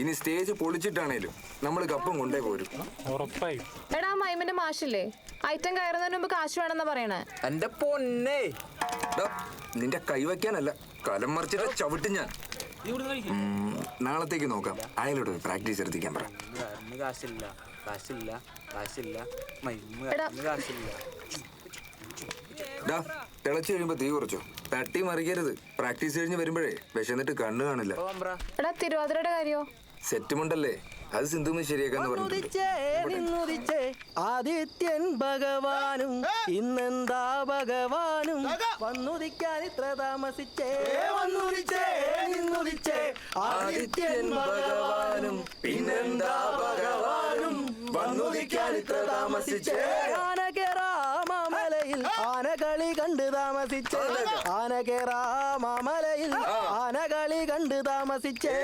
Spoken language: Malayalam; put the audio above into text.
ഇനി സ്റ്റേജ് പൊളിച്ചിട്ടാണേലും നമ്മൾ കപ്പം കൊണ്ടേ പോരും. ഉറപ്പായി. എടാ മൈമിന്റെ മാഷില്ലേ, ഐറ്റം കയറുന്നതിന് മുമ്പ് കാശ് വേണമെന്നാ പറയണേ. എന്റെ പൊന്നേ, നിന്റെ കൈവയ്ക്കാനല്ല കലം മറിച്ചിട്ട് ചവിട്ടും ഞാൻ. നാളത്തേക്ക് നോക്കാം. അയാളോട് പ്രാക്ടീസ് എടുത്തിക്കാൻ പറ. തിളച്ചു കഴിയുമ്പോ തീ കുറച്ചോ, തട്ടി മറിക്കരുത്. പ്രാക്ടീസ് കഴിഞ്ഞ് വരുമ്പോഴേ വിശന്നിട്ട് കണ്ണു കാണില്ല. എടാ തിരുവാതിരയുടെ കാര്യോ? സെറ്റുമുണ്ടല്ലേ, അത് സിന്ധുന്ന് ശരിയാക്കാന്ന് പറഞ്ഞു. ആദിത്യൻ ഭഗവാനും ഇന്നെന്താ ഭഗവാനും വന്നുദിക്കാൻ ഇത്ര താമസിച്ചേ. ആദിത്യൻ ഭഗവാനും പിന്നെന്താ ഭഗവാനും വന്നുദിക്കാൻ ഇത്ര താമസിച്ചേ. ആനകേറാമലയിൽ ആനകളി കണ്ട് താമസിച്ചേ. ആനകേറാമലയിൽ ആനകളി കണ്ട് താമസിച്ചേ.